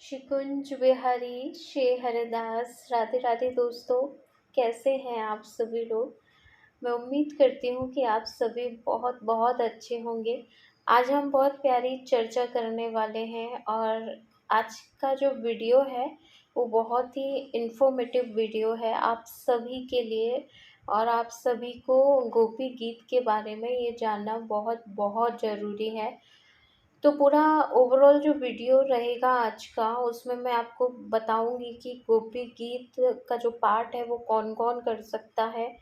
शिकुंज बिहारी श्री हरिदास। राधे राधे दोस्तों, कैसे हैं आप सभी लोग। मैं उम्मीद करती हूँ कि आप सभी बहुत बहुत अच्छे होंगे। आज हम बहुत प्यारी चर्चा करने वाले हैं और आज का जो वीडियो है वो बहुत ही इन्फॉर्मेटिव वीडियो है आप सभी के लिए। और आप सभी को गोपी गीत के बारे में ये जानना बहुत बहुत ज़रूरी है। तो पूरा ओवरऑल जो वीडियो रहेगा आज का, उसमें मैं आपको बताऊंगी कि गोपी गीत का जो पार्ट है वो कौन कौन कर सकता है,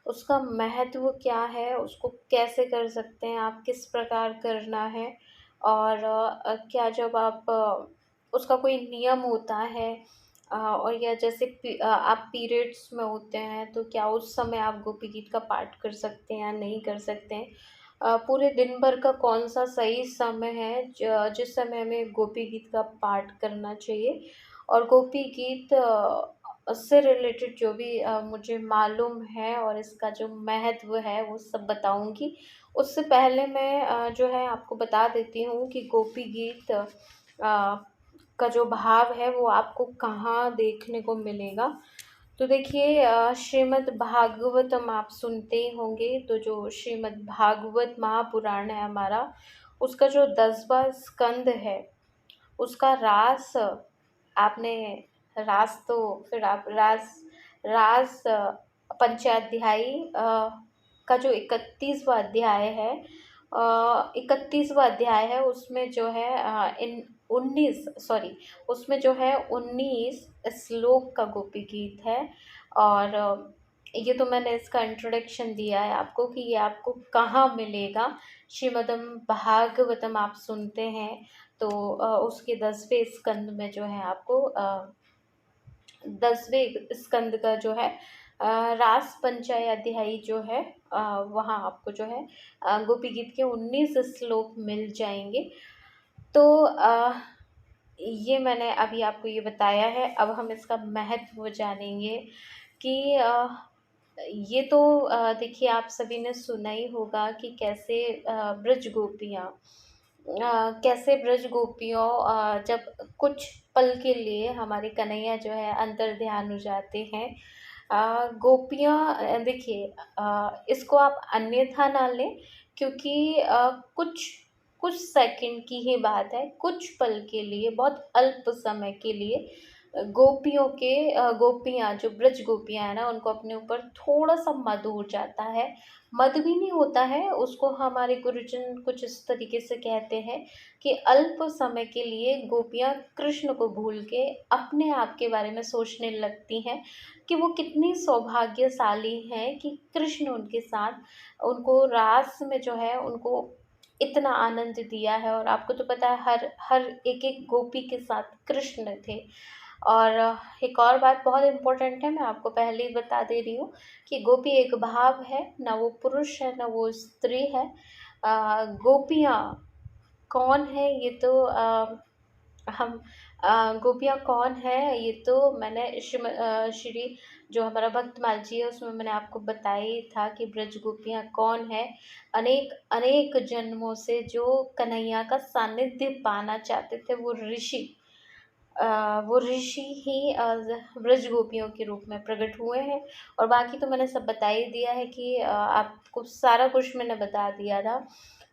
उसका महत्व क्या है, उसको कैसे कर सकते हैं आप, किस प्रकार करना है। और क्या जब आप उसका कोई नियम होता है, और या जैसे आप पीरियड्स में होते हैं तो क्या उस समय आप गोपी गीत का पाठ कर सकते हैं या नहीं कर सकते हैं। पूरे दिन भर का कौन-सा सही समय है जिस समय हमें गोपी गीत का पाठ करना चाहिए। और गोपी गीत से रिलेटेड जो भी मुझे मालूम है और इसका जो महत्व है वो सब बताऊँगी। उससे पहले मैं जो है आपको बता देती हूँ कि गोपी गीत का जो भाव है वो आपको कहाँ देखने को मिलेगा। तो देखिए, श्रीमद् भागवतम आप सुनते ही होंगे। तो जो श्रीमद् भागवत महापुराण है हमारा, उसका जो 10वां स्कंद है, उसका रास आपने रास तो फिर आप रास पंचाध्यायी का जो 31वां अध्याय है, 31वां अध्याय है, उसमें जो है इन 19 श्लोक का गोपी गीत है। और ये तो मैंने इसका इंट्रोडक्शन दिया है आपको कि ये आपको कहाँ मिलेगा। श्रीमद् भागवतम आप सुनते हैं तो उसके 10वें स्कंद में जो है आपको 10वें स्कंद का जो है रास पंचाध्यायी जो है, वहाँ आपको जो है गोपी गीत के 19 श्लोक मिल जाएंगे। तो ये मैंने अभी आपको ये बताया है। अब हम इसका महत्व जानेंगे कि ये तो देखिए, आप सभी ने सुना ही होगा कि कैसे ब्रज गोपियाँ कैसे ब्रज गोपियों जब कुछ पल के लिए हमारे कन्हैया जो है अंतर ध्यान हो जाते हैं। गोपियाँ देखिए, इसको आप अन्यथा ना लें, क्योंकि कुछ कुछ सेकंड की ही बात है, कुछ पल के लिए, बहुत अल्प समय के लिए गोपियाँ जो ब्रज गोपियाँ हैं ना, उनको अपने ऊपर थोड़ा-सा मद हो जाता है। मद भी नहीं होता है, उसको हमारे गुरुजन कुछ इस तरीके से कहते हैं कि अल्प समय के लिए गोपियाँ कृष्ण को भूल के अपने आप के बारे में सोचने लगती हैं कि वो कितनी सौभाग्यशाली हैं कि कृष्ण उनके साथ, उनको रास में जो है उनको इतना आनंद दिया है। और आपको तो पता है, हर हर एक-एक गोपी के साथ कृष्ण थे। और एक और बात बहुत इम्पोर्टेंट है, मैं आपको पहले ही बता दे रही हूँ कि गोपी एक भाव है, ना वो पुरुष है, ना वो स्त्री है। गोपियाँ कौन है ये तो हम गोपियाँ कौन है ये तो मैंने श्री जो हमारा भक्तमाल जी है उसमें मैंने आपको बताया ही था कि ब्रज गोपियाँ कौन है। अनेक अनेक जन्मों से जो कन्हैया का सानिध्य पाना चाहते थे, वो ऋषि ही ब्रज गोपियों के रूप में प्रकट हुए हैं। और बाकी तो मैंने सब बता ही दिया है कि आपको सारा कुछ मैंने बता दिया था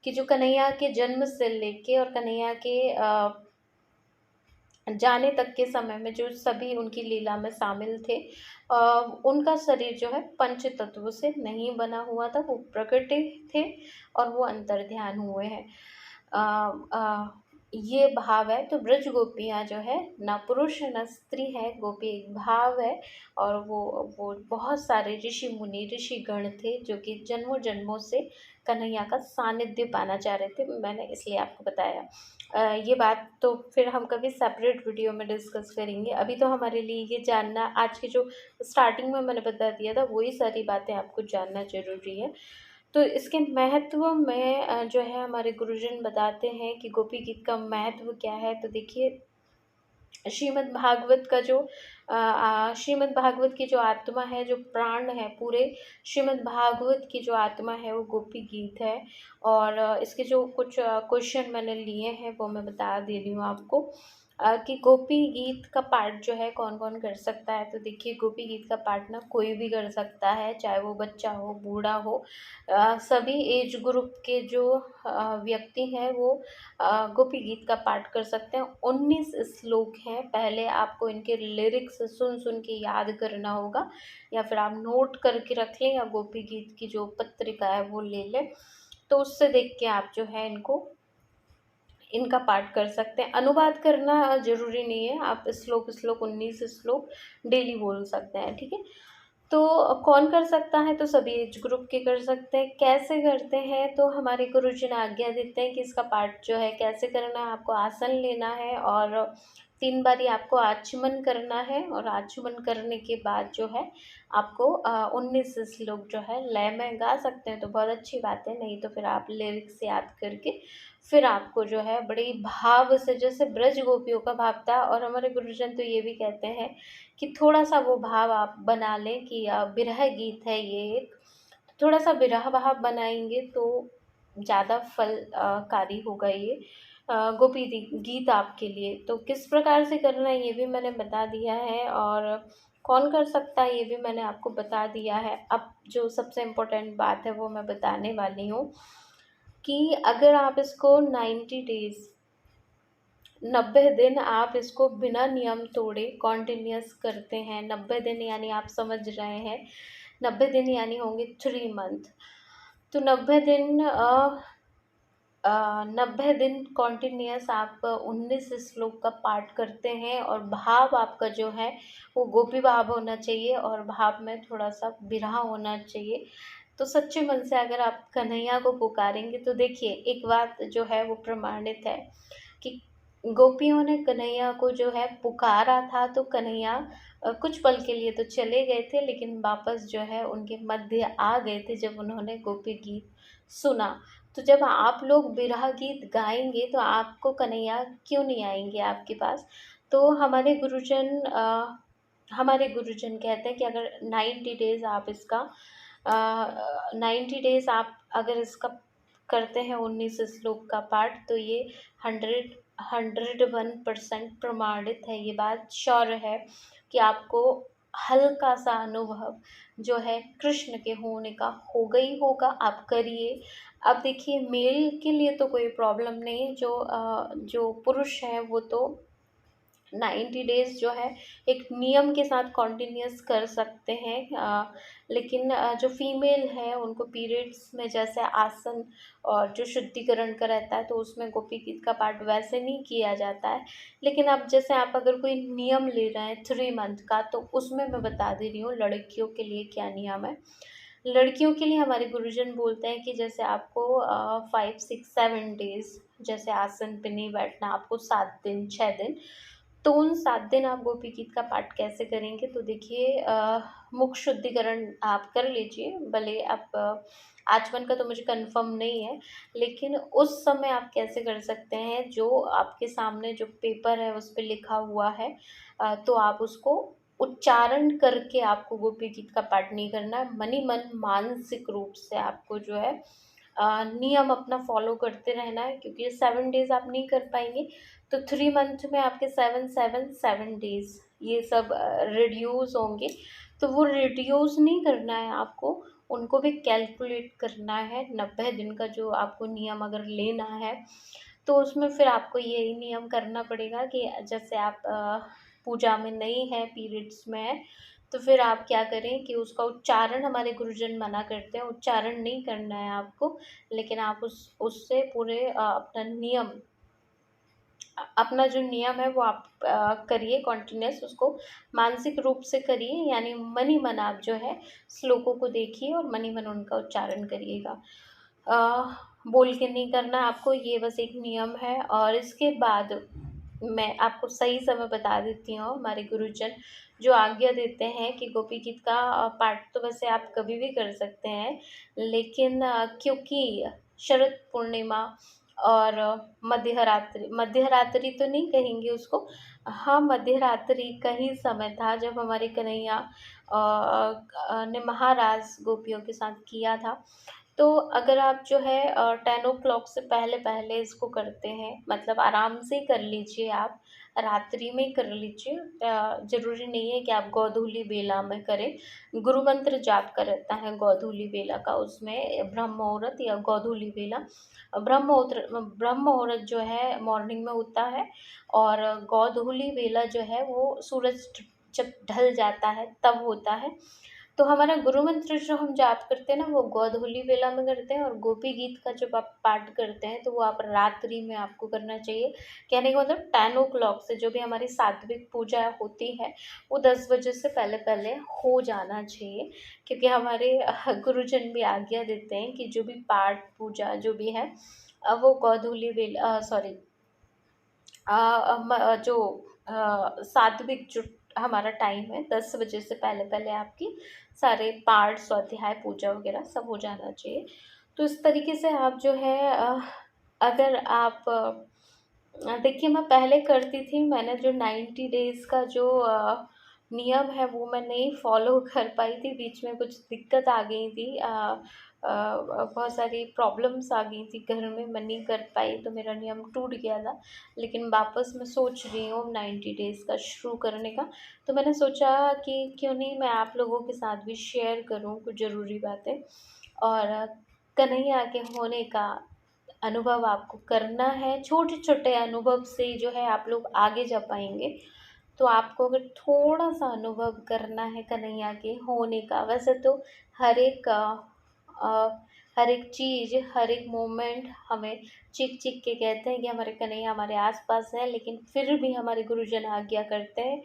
कि जो कन्हैया के जन्म से लेके और कन्हैया के जाने तक के समय में जो सभी उनकी लीला में शामिल थे, अ, उनका शरीर जो है पंच तत्वों से नहीं बना हुआ था, वो प्रकृति थे और वो अंतर्ध्यान हुए हैं। अ, ये भाव है। तो ब्रज गोपियाँ जो है ना पुरुष है ना स्त्री है, गोपी एक भाव है। और वो बहुत सारे ऋषि मुनि ऋषिगण थे जो कि जन्मों जन्मों से कन्हैया का सानिध्य पाना चाह रहे थे। मैंने इसलिए आपको बताया। ये बात तो फिर हम कभी सेपरेट वीडियो में डिस्कस करेंगे। अभी तो हमारे लिए ये जानना, आज की जो स्टार्टिंग में मैंने बता दिया था वही सारी बातें आपको जानना ज़रूरी है। तो इसके महत्व में जो है हमारे गुरुजन बताते हैं कि गोपी गीत का महत्व क्या है। तो देखिए, श्रीमद् भागवत का जो श्रीमद् भागवत की जो आत्मा है, जो प्राण है, पूरे श्रीमद् भागवत की जो आत्मा है वो गोपी गीत है। और इसके जो कुछ क्वेश्चन मैंने लिए हैं वो मैं बता दे रही हूँ आपको। कि गोपी गीत का पार्ट जो है कौन-कौन कर सकता है। तो देखिए, गोपी गीत का पार्ट ना कोई भी कर सकता है, चाहे वो बच्चा हो, बूढ़ा हो। सभी एज ग्रुप के जो व्यक्ति हैं वो गोपी गीत का पार्ट कर सकते हैं। 19 श्लोक हैं, पहले आपको इनके लिरिक्स सुन-सुन के याद करना होगा, या फिर आप नोट करके रख लें, या गोपी गीत की जो पत्रिका है वो ले लें। तो उससे देख के आप जो है इनका पाठ कर सकते हैं। अनुवाद करना ज़रूरी नहीं है, आप श्लोक 19 श्लोक डेली बोल सकते हैं, ठीक है? तो कौन कर सकता है? तो सभी एज ग्रुप के कर सकते हैं। कैसे करते हैं? तो हमारे गुरुजी ने आज्ञा देते हैं कि इसका पाठ जो है कैसे करना है। आपको आसन लेना है और 3 बारी आपको आचमन करना है, और आचमन करने के बाद जो है आपको 19 श्लोक जो है लय में गा सकते हैं तो बहुत अच्छी बात है, नहीं तो फिर आप लिरिक्स याद करके फिर आपको जो है बड़े भाव से, जैसे ब्रज गोपियों का भाव था, और हमारे गुरुजन तो ये भी कहते हैं कि थोड़ा-सा वो भाव आप बना लें कि विरह गीत है ये एक, थोड़ा-सा विरह भाव बनाएँगे तो ज़्यादा फल कारी होगा ये गोपी दी गीत आपके लिए। तो किस प्रकार से करना है ये भी मैंने बता दिया है, और कौन कर सकता है ये भी मैंने आपको बता दिया है। अब जो सबसे इम्पोर्टेंट बात है वो मैं बताने वाली हूँ कि अगर आप इसको 90 डेज़ 90 दिन आप इसको बिना नियम तोड़े कॉन्टिन्यूअस करते हैं। 90 दिन यानी आप समझ रहे हैं, 90 दिन यानी होंगे 3 मंथ। तो 90 दिन 90 दिन कॉन्टिन्यूअस आप 19 श्लोक का पाठ करते हैं, और भाव आपका जो है वो गोपी भाव होना चाहिए, और भाव में थोड़ा-सा विरह होना चाहिए। तो सच्चे मन से अगर आप कन्हैया को पुकारेंगे तो देखिए, एक बात जो है वो प्रमाणित है कि गोपियों ने कन्हैया को जो है पुकारा था, तो कन्हैया कुछ पल के लिए तो चले गए थे, लेकिन वापस जो है उनके मध्य आ गए थे जब उन्होंने गोपी गीत सुना। तो जब आप लोग बिरहा गीत गाएँगे तो आपको कन्हैया क्यों नहीं आएँगे आपके पास? तो हमारे गुरुजन कहते हैं कि अगर 90 डेज़ आप इसका 90 डेज़ आप अगर इसका करते हैं 19 श्लोक का पाठ, तो ये 101% प्रमाणित है, ये बात श्योर है कि आपको हल्का-सा अनुभव जो है कृष्ण के होने का होगा ही होगा, आप करिए। अब देखिए, मेल के लिए तो कोई प्रॉब्लम नहीं है, जो पुरुष हैं वो तो 90 डेज़ जो है एक नियम के साथ कॉन्टिन्यूअस कर सकते हैं, लेकिन जो फीमेल है उनको पीरियड्स में जैसे आसन और जो शुद्धिकरण का रहता है, तो उसमें गोपी गीत का पाठ वैसे नहीं किया जाता है। लेकिन अब जैसे आप अगर कोई नियम ले रहे हैं 3 मंथ का, तो उसमें मैं बता दे रही हूँ लड़कियों के लिए क्या नियम है। लड़कियों के लिए हमारे गुरुजन बोलते हैं कि जैसे आपको 5, 6, 7 डेज़ जैसे आसन पे नहीं बैठना, आपको 7 दिन, 6 दिन, तो उन 7 दिन आप गोपी गीत का पाठ कैसे करेंगे? तो देखिए, मुख शुद्धिकरण आप कर लीजिए, भले आप आचमन का तो मुझे कन्फर्म नहीं है, लेकिन उस समय आप कैसे कर सकते हैं, जो आपके सामने जो पेपर है उस पे लिखा हुआ है, तो आप उसको उच्चारण करके आपको गोपी गीत का पाठ नहीं करना है। मन ही मन मानसिक रूप से आपको जो है नियम अपना फ़ॉलो करते रहना है, क्योंकि ये 7 डेज़ आप नहीं कर पाएँगे, तो 3 मंथ में आपके 7, 7, 7 डेज़ ये सब रिड्यूस होंगे। तो वो रिड्यूस नहीं करना है आपको, उनको भी कैलकुलेट करना है। 90 दिन का जो आपको नियम अगर लेना है, तो उसमें फिर आपको यही नियम करना पड़ेगा कि जैसे आप पूजा में नहीं हैं, पीरियड्स में हैं, तो फिर आप क्या करें कि उसका उच्चारण, हमारे गुरुजन मना करते हैं, उच्चारण नहीं करना है आपको, लेकिन आप उससे पूरे अपना जो नियम है वो आप करिए कॉन्टिन्यूअस, उसको मानसिक रूप से करिए, यानी मन ही मन आप जो है श्लोकों को देखिए और मन ही मन उनका उच्चारण करिएगा। अ, बोल के नहीं करना आपको, ये बस एक नियम है। और इसके बाद मैं आपको सही समय बता देती हूँ, हमारे गुरुजन जो आज्ञा देते हैं कि गोपी गीत का पाठ तो वैसे आप कभी भी कर सकते हैं, लेकिन क्योंकि शरद पूर्णिमा और मध्यरात्रि तो नहीं कहेंगे उसको, हाँ, मध्यरात्रि का ही समय था जब हमारे कन्हैया ने महारास गोपियों के साथ किया था। तो अगर आप जो है 10 ओ क्लॉक से पहले पहले इसको करते हैं, मतलब आराम से कर लीजिए आप, रात्रि में कर लीजिए। ज़रूरी नहीं है कि आप गोधूलि बेला में करें। गुरु मंत्र जाप का रहता है गोधूलि बेला का, उसमें ब्रह्म मुहूर्त या गोधूलि बेला। ब्रह्म मुहूर्त जो है मॉर्निंग में होता है, और गोधूलि बेला जो है वो सूरज जब ढल जाता है तब होता है। तो हमारा गुरु मंत्र जो हम जाप करते हैं ना, वो गोधूलि बेला में करते हैं, और गोपी गीत का जब आप पाठ करते हैं तो वो आप रात्रि में आपको करना चाहिए। कहने का मतलब 10 ओ क्लॉक से जो भी हमारी सात्विक पूजा होती है वो 10 बजे से पहले पहले हो जाना चाहिए, क्योंकि हमारे गुरुजन भी आज्ञा देते हैं कि जो भी पाठ पूजा जो भी है वो गोधूलि बेला, सॉरी, जो सात्विक जो हमारा टाइम है 10 बजे से पहले पहले आपकी सारे पाठ स्वाध्याय पूजा वगैरह सब हो जाना चाहिए। तो इस तरीके से आप जो है अगर आप देखिए, मैं पहले करती थी, मैंने जो 90 डेज़ का जो नियम है वो मैं नहीं फॉलो कर पाई थी, बीच में कुछ दिक्कत आ गई थी। बहुत सारी प्रॉब्लम्स आ गई थी घर में, मैं नहीं कर पाई तो मेरा नियम टूट गया था। लेकिन वापस मैं सोच रही हूँ 90 डेज़ का शुरू करने का। तो मैंने सोचा कि क्यों नहीं मैं आप लोगों के साथ भी शेयर करूँ कुछ ज़रूरी बातें, और कन्हैया के होने का अनुभव आपको करना है। छोटे-छोटे अनुभव से जो है आप लोग आगे जा पाएँगे। तो आपको अगर थोड़ा-सा अनुभव करना है कन्हैया के होने का, वैसे तो हर एक हर एक चीज़, हर एक मोमेंट हमें चीख-चीख के कहते हैं कि हमारे कन्हैया हमारे आस-पास है, लेकिन फिर भी हमारे गुरुजन आज्ञा करते हैं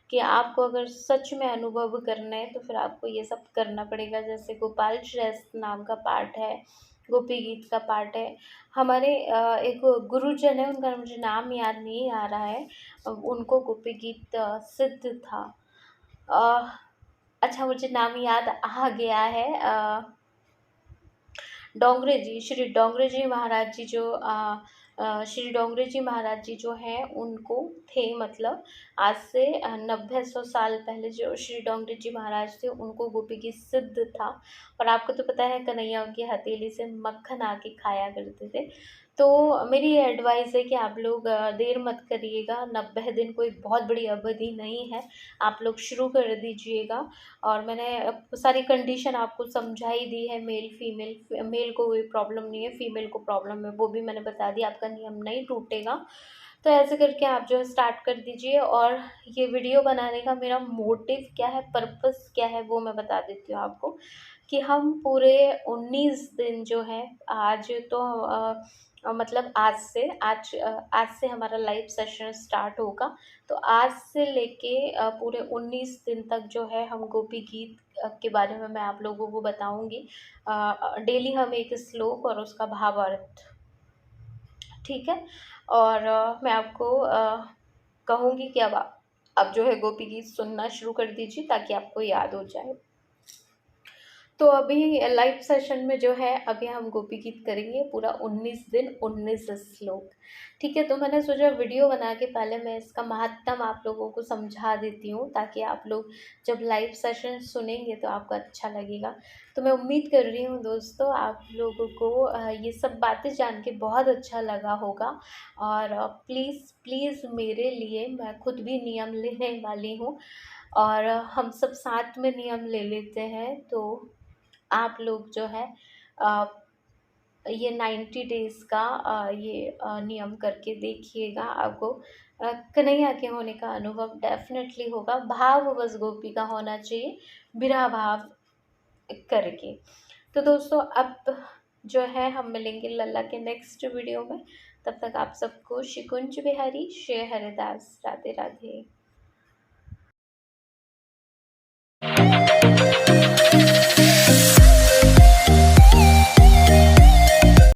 कि आपको अगर सच में अनुभव करना है तो फिर आपको ये सब करना पड़ेगा। जैसे गोपाल श्रेष्ठ नाम का पाठ है, गोपी गीत का पाठ है। हमारे एक गुरुजन है, उनका मुझे नाम याद नहीं आ रहा है। उनको गोपी गीत सिद्ध था। अ, अच्छा, मुझे नाम याद आ गया है। डोंगरे जी, श्री डोंगरे जी महाराज जी जो श्री डोंगरे जी महाराज जी जो हैं उनको थे, मतलब आज से 90-100 साल पहले जो श्री डोंगरे जी महाराज थे उनको गोपी की सिद्ध था। और आपको तो पता है कन्हैया उनकी हथेली से मक्खन आके खाया करते थे। तो मेरी ये एडवाइस है कि आप लोग देर मत करिएगा, 90 दिन कोई बहुत बड़ी अवधि नहीं है, आप लोग शुरू कर दीजिएगा। और मैंने सारी कंडीशन आपको समझा ही दी है, मेल फीमेल, मेल को कोई प्रॉब्लम नहीं है, फीमेल को प्रॉब्लम है वो भी मैंने बता दिया, आपका नियम नहीं टूटेगा। तो ऐसे करके आप जो है स्टार्ट कर दीजिए। और ये वीडियो बनाने का मेरा मोटिव क्या है, पर्पस क्या है, वो मैं बता देती हूँ आपको, कि हम पूरे 19 दिन जो है, आज तो मतलब आज से हमारा लाइव सेशन स्टार्ट होगा। तो आज से लेके पूरे 19 दिन तक जो है हम गोपी गीत के बारे में मैं आप लोगों को बताऊँगी। डेली हम एक श्लोक और उसका भावार्थ, ठीक है? और मैं आपको कहूँगी कि अब जो है गोपी गीत सुनना शुरू कर दीजिए ताकि आपको याद हो जाए। तो अभी लाइव सेशन में जो है अभी हम गोपी गीत करेंगे पूरा 19 दिन 19 श्लोक, ठीक है? तो मैंने सोचा वीडियो बना के पहले मैं इसका महात्म आप लोगों को समझा देती हूँ, ताकि आप लोग जब लाइव सेशन सुनेंगे तो आपको अच्छा लगेगा। तो मैं उम्मीद कर रही हूँ दोस्तों आप लोगों को ये सब बातें जान के बहुत अच्छा लगा होगा। और प्लीज़ प्लीज़ मेरे लिए, मैं खुद भी नियम लेने वाली हूँ, और हम सब साथ में नियम ले लेते हैं। तो आप लोग जो है अ, ये 90 डेज़ का ये नियम करके देखिएगा, आपको कन्हैया के होने का अनुभव डेफ़िनेटली होगा। भाव बस गोपी का होना चाहिए, बिना भाव करके। तो दोस्तों अब जो है हम मिलेंगे लल्ला के नेक्स्ट वीडियो में। तब तक आप सबको शिकुंज बिहारी, श्री हरिदास, राधे राधे।